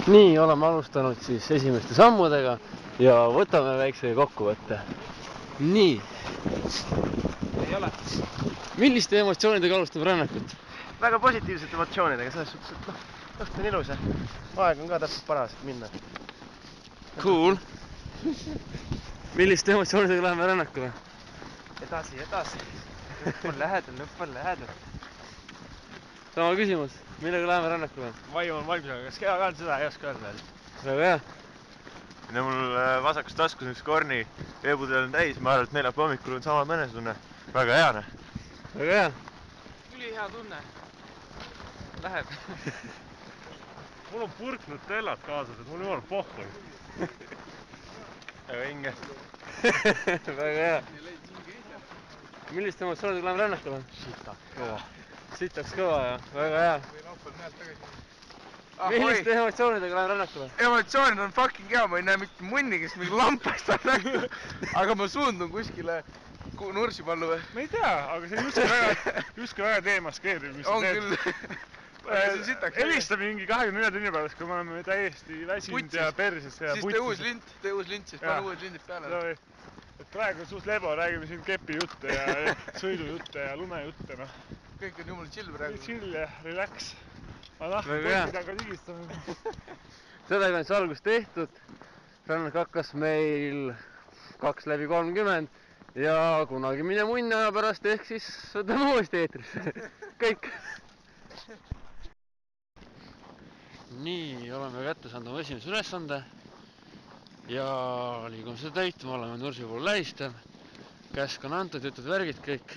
Nii, oleme alustanud siis esimeste sammudega ja võtame väikse kokkuvõtte. Nii. Ei ole. Milliste emotsioonidega alustame rännakut? Väga positiivsete emotsioonidega, selles suhtes, et õht on ilus ja aeg on ka täpselt paras, et minna. Cool. Milliste emotsioonidega läheme rännakule? Edasi. Lõpp on lähedal. Sama küsimus. Millega läheme rännakule? Vaim on valmis, aga kas keha ka seda ei oska öelda? Väga hea. Ja mul vasakus taskus üks korni veepudel on täis, ma arvan, et neljapäeva hommikul on sama menesunne. Väga hea, ne? Väga hea. Üli hea tunne. Läheb. Mul on purk Nutellat kaasas, et mul jumala pohhu. Väga hinge. Väga hea. Milliste emotsioonidega läheme rännakule? Sitaks kõva, jah. Väga hea. Milliste emotsioonidega läheme rännakule? Emotsioonid on fucking hea, ma ei näe mitte munni, kes mingi lampast on nähtud. Aga ma suundun kuskile Nursipallu või? Ma ei tea, aga see justkui väga demaskeeriv, mis on küll. Helista mingi 24 tunni pärast, kui me oleme täiesti väsinud ja perses ja putsis. Siis tee uus lint, siis pane uued lindid peale. Et praegu on suht lebo, räägime siin kepi jutte ja sõidujutte ja lumejutte, noh. Kõik on jumala chill praegu. Chill ja relax. Aga ka tigistame. Sellega on see algus tehtud. Rännak hakkas meil 2/30 ja kunagi mine munni aja pärast ehk siis võtame uuesti eetris. Kõik. Nii, oleme kätte saanud oma esimese ülesande ja liigume seda täitma, oleme Nursipalu lähistel. Käsk on antud, jutud värgid kõik.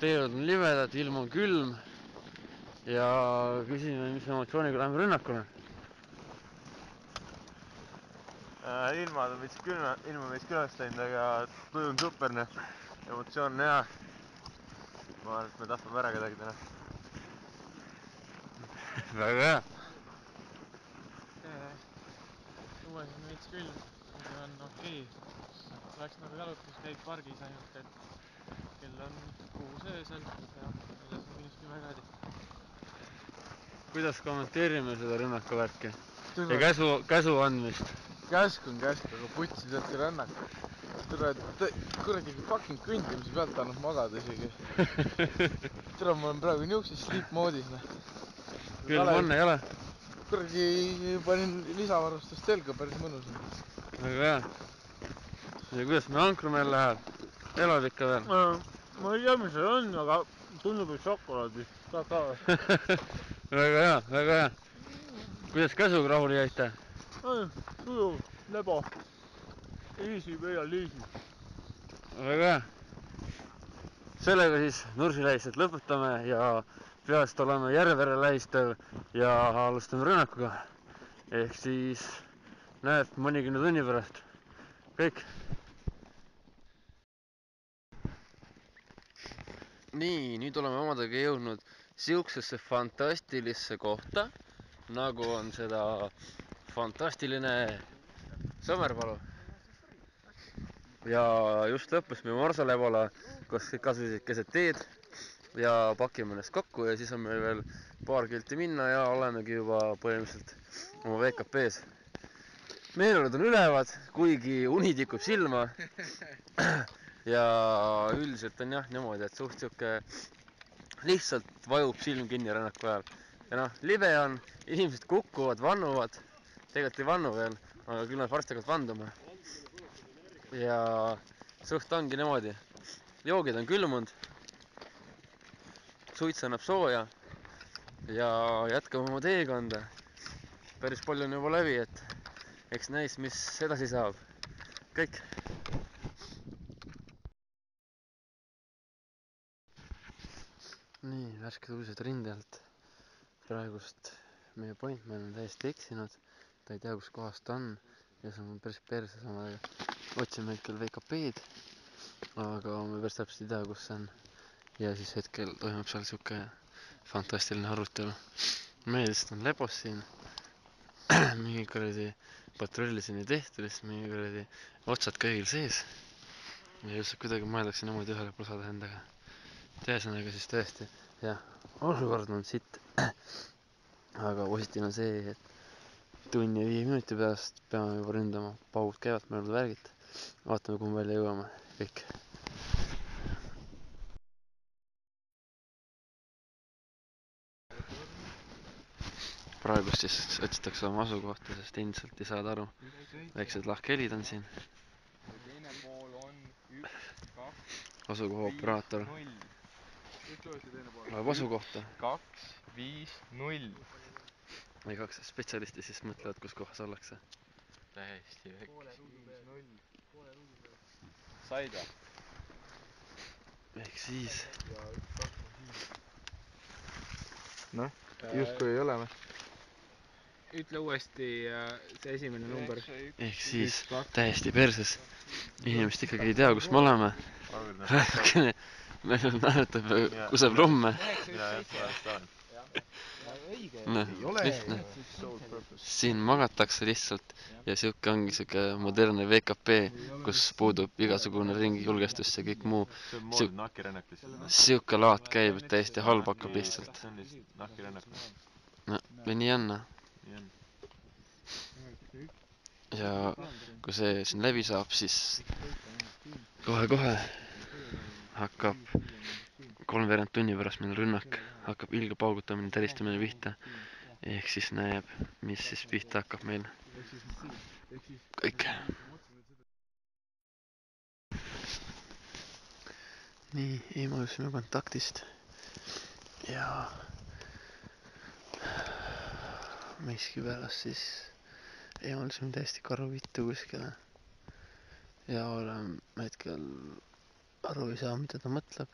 Teed on libedad, ilm on külm ja küsime, mis emotsiooniga läheme rünnakule. Ilma on veits külmast läinud, aga tuju on superne. Emotsioon on hea. Ma arvan, et me tapame ära kedagi täna. Väga hea. Õues on veits külm, aga on okei. Läks nagu jalutuskäik pargis ainult, et kell on 6 öösel ja selles on -10 kraadi. Kuidas kommenteerime seda rünnakuvärki ja käsu andmist? Käsk on käsk, aga putsi teate rännak. Kuradi fucking kõndimise pealt annab magada isegi. Tere, ma olen praegu niukses sleep moodis. Külm on, ei ole? Kuradi panin lisavarustust selga, päris mõnus. Väga hea. Ja kuidas me ankrumäel läheb? Elab ikka veel? Ma ei tea, mis see on, aga tundub, et šokolaadi. Väga hea, väga hea. Kuidas käsuga rahule jäite? Tuju, lebo. Easy peal liisi. Väga hea. Sellega siis Nursi lähistelt lõpetame ja peast oleme Järvere lähistel ja alustame rünnakuga. Ehk siis näeb mõnikümne tunni pärast. Kõik. Nii, nüüd oleme omadega jõudnud siuksesse fantastilisse kohta, nagu on seda fantastiline Sõmerpalu. Ja just lõppes meie Marsalebola, kus kõik asusid keset teed ja pakime ennast kokku ja siis on meil veel paar kilti minna ja olemegi juba põhimõtteliselt oma VKP-s. Meeleolud on ülevad, kuigi uni tikub silma ja üldiselt on jah niimoodi, et suht siuke lihtsalt vajub silm kinni rännaku ajal. Ja noh, libe on, inimesed kukuvad, vannuvad, tegelikult ei vannu veel, aga küll nad varsti hakkavad vanduma. Ja suht ongi niimoodi. Joogid on külmunud, suits annab sooja ja jätkame oma teekonda. Päris palju on juba läbi, et eks näis, mis edasi saab. Kõik. Nii, värsked uudised rinde alt. Praegust meie pointman on täiesti eksinud. Ta ei tea, kus kohas ta on ja see on päris perse samadega. Otsime hetkel VKP-d, aga me päris täpselt ei tea, kus see on. Ja siis hetkel toimub seal siuke fantastiline arutelu. Meie lihtsalt on lebos siin. Mingi kuradi patrullisin ja tehtud, mingi kuradi otsad kõigil sees. Ja just kuidagi mõeldakse niimoodi ühele posada endaga. Teesõnaga siis tõesti, jah, olukord on sitt. Aga positiivne on see, et tunni ja 5 minuti pärast peame juba ründama. Paugud käivad mööda värgid. Vaatame, kuhu me välja jõuame. Kõik. Praegu siis otsitakse oma asukohta, sest endiselt ei saada aru. Väiksed lahkhelid on siin. Teine pool on 1, 2, Asukoha operaator 0. loeb asukohta. 2, 5, 0. Või 2 spetsialisti siis mõtlevad, kus kohas ollakse. Täiesti vekk. Said või? Ehk siis Noh, justkui ei ole või? Ütle uuesti see esimene number. ehk siis täiesti perses. Inimesed ikkagi ei tea, kus me oleme. Rääkine, meil on naerutab ja kuseb lumme. Lihtne. Siin magatakse lihtsalt ja siuke ongi siuke modernne VKP, kus puudub igasugune ringi julgestus ja kõik muu. See on moodne nakirännak lihtsalt. Siuke laat käib, et täiesti halb hakkab lihtsalt. See on lihtsalt nakirännak. No, või nii on. Ja kui see siin läbi saab, siis kohe-kohe hakkab 3 tunni pärast meil rünnak, hakkab ilge paugutamine, täristamine pihta. Ehk siis näeb, mis siis pihta hakkab meil. Kõik. Nii, eemaldusime kontaktist ja miskipärast siis eemaldusime täiesti karuvittu kuskile ja oleme hetkel aru ei saa, mida ta mõtleb.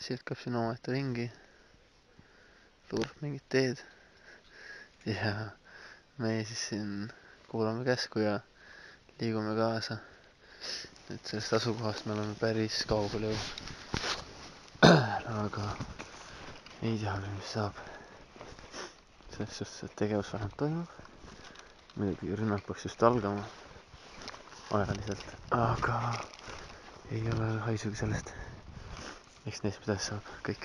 Silkab siin omaette ringi, luurab mingit teed ja meie siis siin kuulame käsku ja liigume kaasa. Et sellest asukohast me oleme päris kaugel ju. Aga ei tea, mis saab. Selles suhtes, et tegevus vähemalt toimub. Muidugi rünnak peaks just algama ajaliselt, aga ei ole haisugi sellest. Eks neist midagi saab, kõik.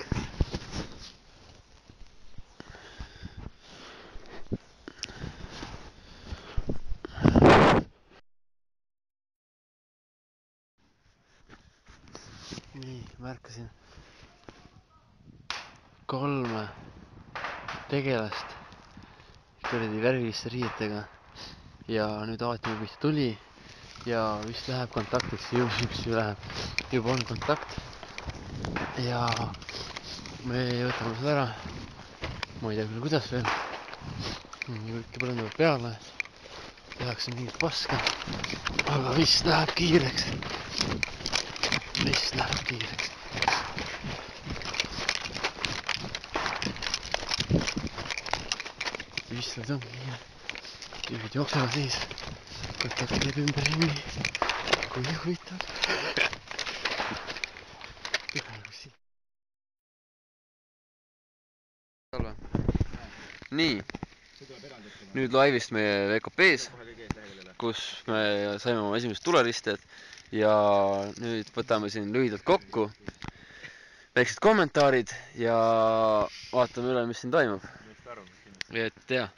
Nii, märkasin 3 tegelast kuradi värviliste riietega ja nüüd alati me pihta tuli ja vist läheb kontaktiks, juba on kontakt ja me võtame seda ära. Ma ei tea küll, kuidas veel. Kõike põlendavad peale, tehakse mingit paska, aga vist läheb kiireks. Vist läheb kiireks. Vistavad on kiire. Tüübid jooksevad siis. Kontakt käib ümberringi. Kui huvitav. Nii. Nüüd laivist meie VKP-s, kus me saime oma esimesed tuleristed ja nüüd võtame siin lühidalt kokku väiksed kommentaarid ja vaatame üle, mis siin toimub. Et jah,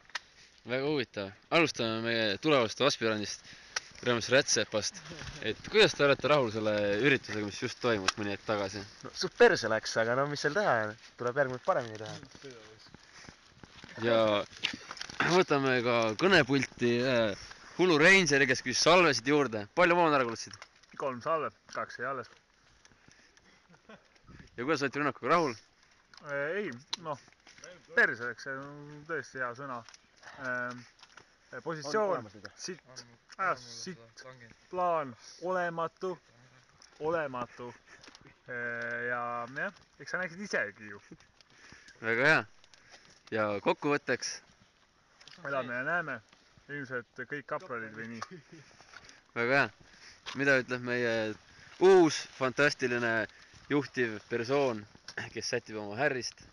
väga huvitav. Alustame meie tulevast aspirandist Rõõmus Rätsepast. Et kuidas te olete rahul selle üritusega, mis just toimus mõni hetk tagasi? No, suht perse läks, aga no mis seal teha, tuleb järgmine paremini teha. Ja võtame ka kõnepulti Hullu Reinzeri, kes küsis salvesid juurde. Palju moon ära kulutasid? 3 salve, 2 jäi alles. Ja kuidas olete rünnakuga rahul? Ei, noh, perse, eks see on tõesti hea sõna. Positsioon, sitt, plaan, olematu. Ja jah, eks sa näeksid isegi ju. Väga hea. Ja kokkuvõtteks? Elame ja näeme. Ilmselt kõik kapralid või nii. Väga hea. Mida ütleb meie uus fantastiline juhtiv persoon, kes sätib oma härrist?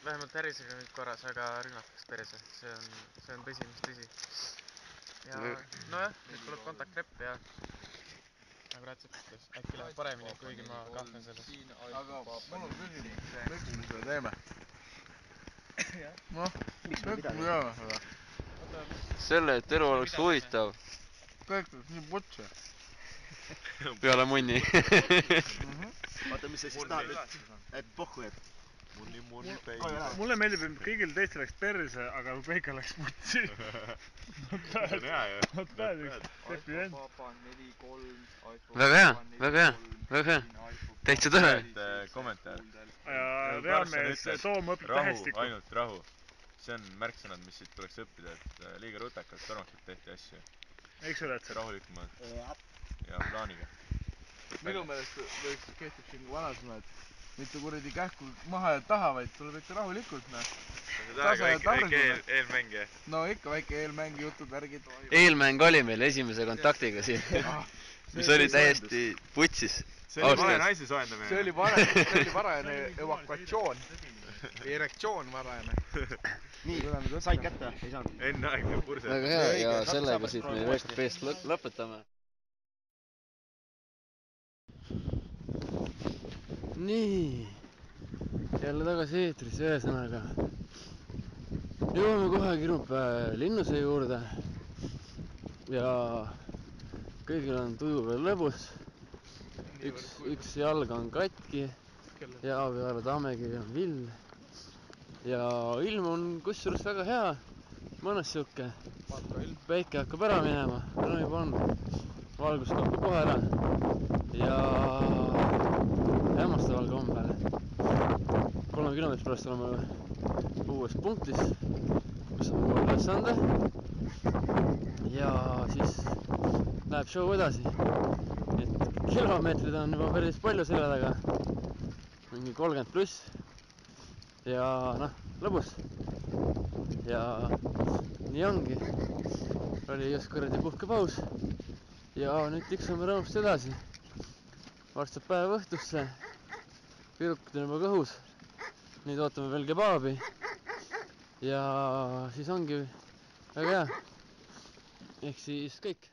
Vähemalt härrisega nüüd korras, aga rünnatakse perse. See on tõsi, mis tõsi. Ja nojah, nüüd tuleb kontaktrepp ja nagu Rätsep ütles, äkki läheb paremini, kuigi ma kahtlen selles. Aga mul on küsimus, miks me seda teeme? noh, Miks me kõik midagi me ei teame seda. selle, et elu oleks huvitav Kõik oleks nii putsi. peale munni. Oota, mis sa siis tahad, et pohhu, et munni peis. Mulle meeldib, et kõigil teistel läks perse, aga Peika läks putsi. See on hea ju. Not bad, üks Seppi vend. väga hea, väga hea, väga hea. Täitsa tore. Kommentaar. Ja reaalmees Toom õpib Rahu, tähestikku. ainult rahu. See on märksõnad, mis siit tuleks õppida, et liiga rutakalt tormakalt tehti asju. Eks ole, et see Rahulikumalt ja plaaniga. Minu meelest võiks kehtib siin vanasõna, et mitte kuradi kähku maha ja taha, vaid tuleb ikka rahulikult, noh. väike eelmängija. No ikka väike eelmäng, jutud, värgid. Eelmäng oli meil esimese kontaktiga siin. mis oli täiesti putsis. See oli vale naise soojendamine. See oli varajane evakuatsioon. Erektsioon varajane. Nii, said kätte, ei saanud. Enneaegne purse. väga hea ja sellega siit meie VKP-st lõpetame. nii, jälle tagasi eetris, ühesõnaga jõuame kohe Kirupää linnuse juurde ja kõigil on tuju veel lõbus. üks jalg on katki ja peale Tammekivi on vill ja ilm on kusjuures väga hea, mõnus siuke. Päike hakkab ära minema, no juba on, valgus kaob kohe ära ja hämmastaval kombel 3 kilomeetri pärast oleme uues punktis, kus on uue ülesande ja siis läheb show edasi. Et kilomeetrid on juba päris palju selja taga, mingi 30 pluss ja noh, lõbus ja nii ongi. Oli just kuradi puhkepaus ja nüüd tiksume rõõmust edasi. Varsti saab päev õhtusse, pirukid on juba kõhus, nüüd ootame veel kebaabi ja siis ongi väga hea. Ehk siis kõik.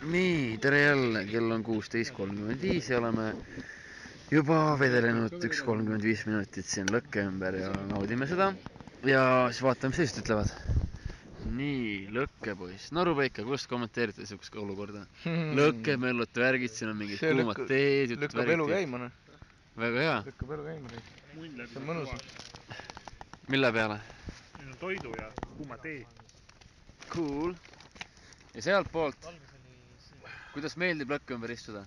nii, tere jälle, kell on 16:35 ja oleme juba vedelenud 1:35 minutit siin lõkke ümber ja naudime seda ja siis vaatame, mis teised ütlevad. nii, lõkkepoiss, Noru-Peika, kuidas kommenteerite niisugust olukorda? Lõkkemöllud, värgid, siin on mingid kuumad teed, lükkab elu käima, noh. väga hea. Lükkab elu käima, see on mõnus. mille peale? Toidu ja kuuma tee. Cool. ja sealt poolt, kuidas meeldib lõkke ümber istuda?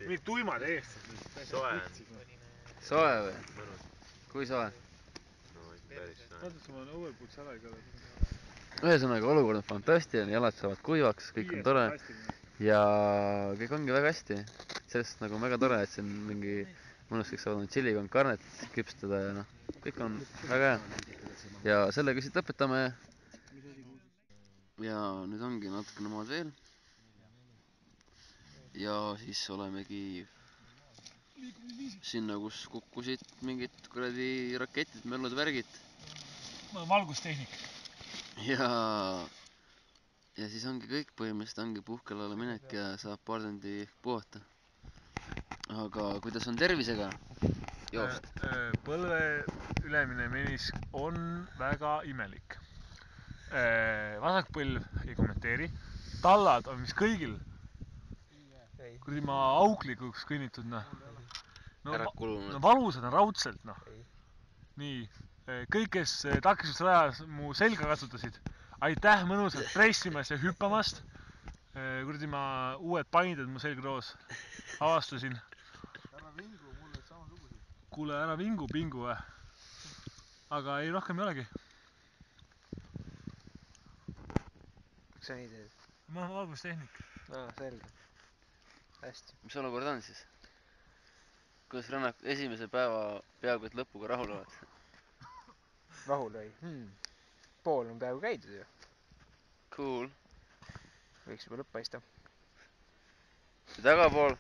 Nii tuimad eest. Soe on. soe või? kui soe? Vaadates ma olen overputs ära ikka. ühesõnaga, olukord on fantastiline, jalad saavad kuivaks, kõik on tore ja kõik ongi väga hästi. sellest nagu väga tore, et see on mingi mõnus, kõik saavad tšilli con carnet küpstada ja noh, kõik on väga hea. ja sellega siit lõpetame. ja nüüd ongi natukene maad veel. ja siis olemegi sinna, kus kukkusid mingid kuradi raketid, möllud, värgid. Valgustehnik. ja siis ongi kõik, põhimõtteliselt ongi puhkelale minek ja saab paar tundi puhata. aga kuidas on tervisega? Joost. Põlve ülemine menisk on väga imelik. Vasakpõlv ei kommenteeri. Tallad on vist kõigil. Kuradi ma auklikuks kõnnitud, noh. Ära kulunud. No valusad on raudselt, noh. Nii. Kõik, kes takistusrajas mu selga kasutasid, aitäh mõnusalt pressimast ja hüppamast. Kuradi ma uued painded mu selgroos avastusin. Kuule, ära vingu, pingu või? Aga ei, rohkem ei olegi. Miks sa nii teed? Ma olen valgustehnik. Selge. Hästi. mis olukord on siis? kuidas rännak esimese päeva peaaegu et lõpuga rahul oled? Rahul või? Pool on peaaegu käidud ju. Cool. Võiks juba lõpp paista. ja tagapool?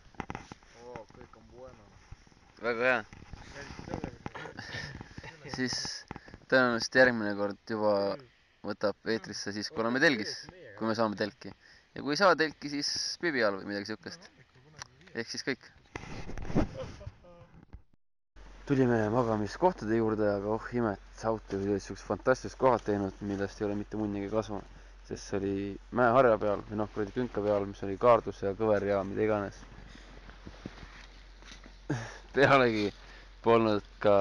kõik on bueno. väga hea. siis tõenäoliselt järgmine kord juba võtab eetrisse siis, kui oleme telgis, kui me saame telki. ja kui ei saa telki, siis Pibi all või midagi siukest. ehk siis kõik. tulime magamiskohtade juurde, aga oh imet, autojuhid olid siuksed fantastilised kohad teinud, millest ei ole mitte munnigi kasu. Sest see oli mäeharja peal või noh, kuradi künka peal, mis oli kaardus ja kõver ja mida iganes. Pealegi polnud ka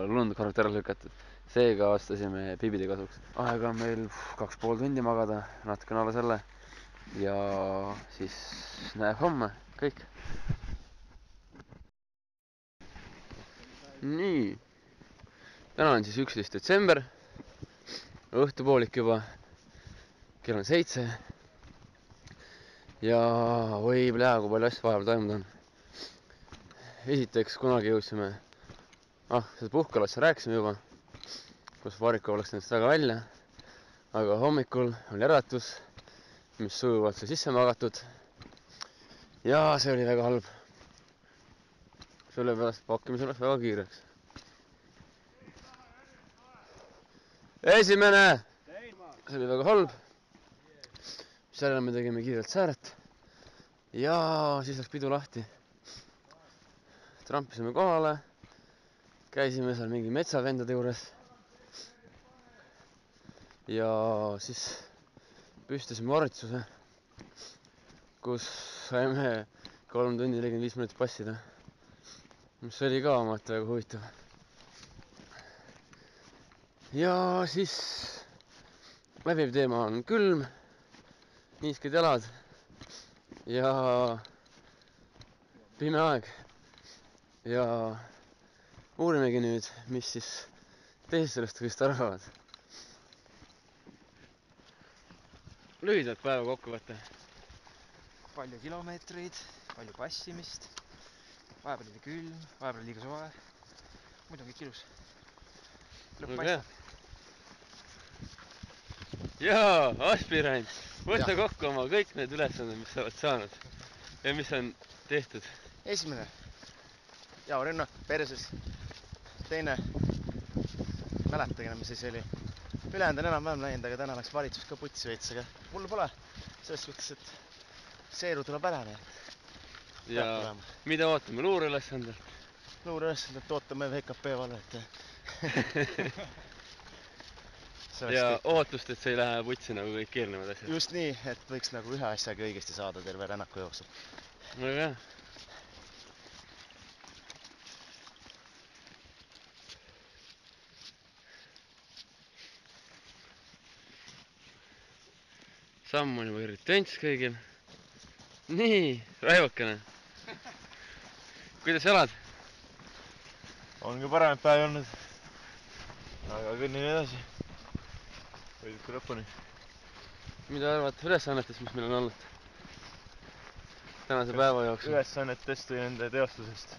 lund korralt ära lükatud. Seega vastasime pibide kasuks. Aega on meil 2,5 tundi magada, natukene alla selle. Ja siis näeb homme kõik. Nii. Täna on siis 11. detsember. Õhtupoolik juba. Kell on 7. Ja oi plea, kui palju asja vahepeal toimunud on. Esiteks kunagi jõudsime seda puhkalasse rääkisime juba, kus Variko oleks nendest väga välja, aga hommikul oli äratus, mis sujuvalt sai sisse magatud ja see oli väga halb. Sellepärast pakkimise oleks väga kiireks. Esimene! See oli väga halb. Selle me tegime kiirelt sääret ja siis läks pidu lahti. Trampisime kohale. Käisime seal mingi metsavendade juures ja siis püstasime harjutuse, kus saime 3 tundi 45 minutit passida, mis oli ka omalt väga huvitav. Ja siis läbiv teema on külm, niisked jalad ja pime aeg ja uurimegi nüüd, mis siis teised sellest kõigest arvavad. Lühidalt päeva kokkuvõte. Palju kilomeetreid, palju passimist, vahepeal oli külm, vahepeal liiga soe. Muidu on kõik ilus. Lõpp paistab. Jaa, aspirant, võta kokku oma kõik need ülesanded, mis sa oled saanud ja mis on tehtud. Esimene. Jao Renno, perses. Teine. Mäletage enam, mis asi oli. Ülejäänud on enam-vähem läinud, aga täna läks valitsus ka putsi veits, aga mul pole. Selles suhtes, et seeru tuleb ära. Ja mida ootame luureülesandelt? Luureülesandelt ootame VKP valvet. Ja ootust, et see ei lähe putsi nagu kõik eelnevad asjad. Just nii, et võiks nagu ühe asjaga õigesti saada terve rännaku jooksul. Väga hea. Samm on juba irritants kõigil. Nii, Raivokene. Kuidas elad? On ka paremaid päevi olnud. Aga kõnnin edasi. Võidku lõpuni. Mida arvad ülesannetest, mis meil on olnud? Tänase päeva jooksul. Ülesannetest või nende teostusest?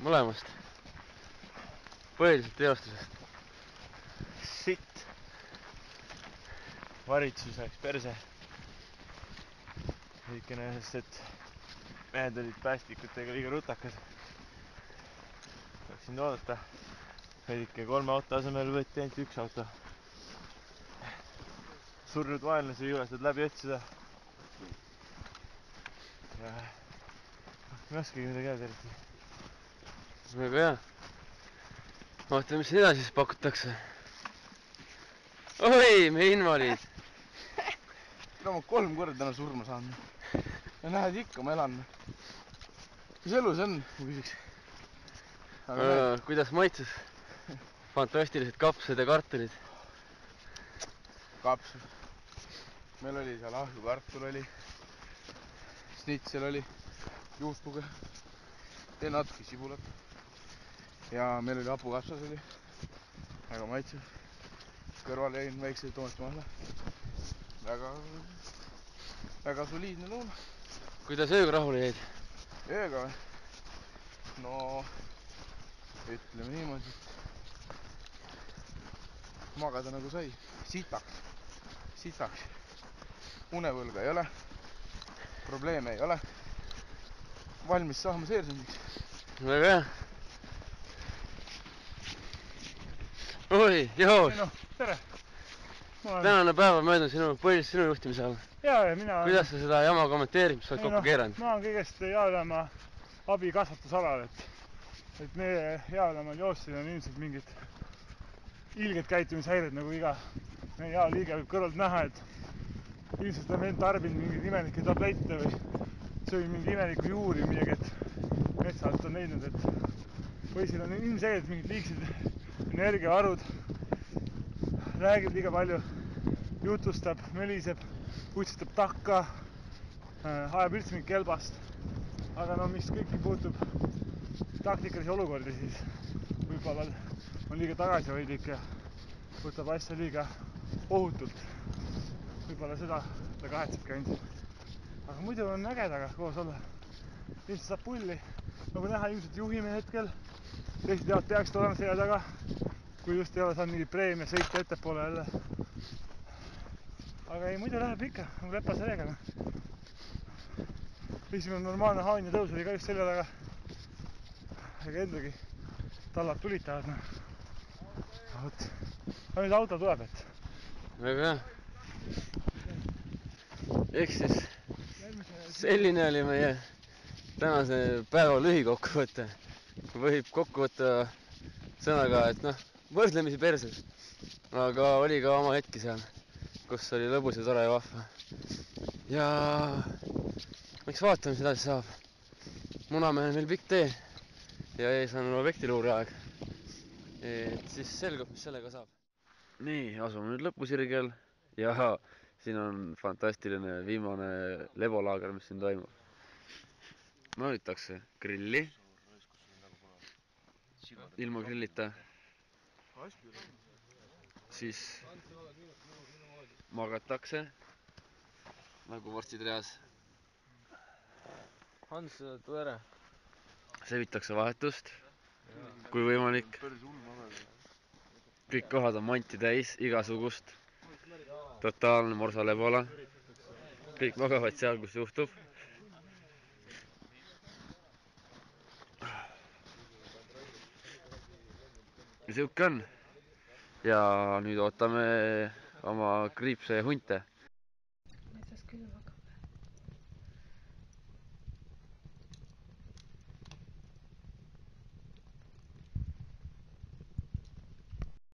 Mõlemast. Põhiliselt teostusest. Sitt. Valitsus läks perse. Kõikene sest, et mehed olid päästikutega liiga rutakad. Läks sind oodata. Veidike 3 auto asemel võeti ainult 1 auto. Surnud vaenlasi jõuestad läbi otsida. Ja ei oskagi midagi öelda eriti. Väga hea. Vaatame, mis edasi siis pakutakse. Oi, me invaliid. No ma 3 korda täna surma saan. Ja näed ikka, ma elan. Mis elu see on, ma küsiks. Kuidas maitses? Fantastilised kapsad ja kartulid. Kapsad. Meil oli seal ahjukartul oli. Snitsel oli. Juustuga. Ja natuke sibulat. Ja meil oli hapukapsas oli. Väga maitsev. Kõrval jäin väikse toonasmahla. Väga soliidne lõuna. Kuidas ööga rahule jäid? Ööga või? No, ütleme niimoodi, et magada nagu sai. Sitaks. Unevõlga ei ole. Probleeme ei ole. Valmis saama seersandiks. Väga hea. Oi, joo. No, tere. Tänane päeva möödun sinu juhtimise all. Jaa, mina... Kuidas sa seda jama kommenteerid, mis sa oled kokku keeranud? Ma olen kõigest Jaademaa abikasvatusalal, et et meie jääolamal joossil on ilmselt mingid ilged käitumishäired, nagu iga meie jaoliige võib kõrvalt näha, et ilmselt on vend tarbinud mingeid imelikke tablette või söönud mingi imeliku juuri või midagi, et metsa alt on leidnud, et poisil on ilmselgelt mingid liigsed energiavarud, räägib liiga palju, jutustab, möliseb, putsutab takka, ajab üldse mingit kelbast. Aga no mis kõiki puutub taktikalisi olukordi, siis võib-olla on liiga tagasihoidlik ja võtab asja liiga ohutult. Võib-olla seda ta kahetsebki ainult. Aga muidu on äge taga koos olla. Ilmselt saab pulli. Nagu näha, ilmselt juhime hetkel. Teised jaod peaksid olema selja taga. Kui just ei ole saanud mingi preemia sõita ettepoole jälle. Aga ei, muidu läheb ikka. Nagu lepas järjega. Esimene normaalne haanja tõus oli ka just selja taga. Ega endagi tallad tulitavad. Aga nüüd auto tuleb, et. Väga hea. Ehk siis selline oli meie tänase päeva lühikokkuvõte. Võib kokku võtta sõnaga, et noh, võrdlemisi perses. Aga oli ka oma hetki seal, kus oli lõbus ja tore ja vahva. Ja eks vaatame, mis edasi saab. Munamäe on veel pikk tee ja ees on objektiluure aeg. Et siis selgub, mis sellega saab. Nii, asume nüüd lõpusirgel ja siin on fantastiline viimane levolaager, mis siin toimub. Maalitakse grilli. Ilma grillita. Siis magatakse nagu vorstid reas. Hans, tule ära. Sevitakse vahetust, kui võimalik. Kõik kohad on manti täis, igasugust. Totaalne morsalebola. Kõik magavad seal, kus juhtub. Ja siuke on. Ja nüüd ootame oma kriipse ja hunte.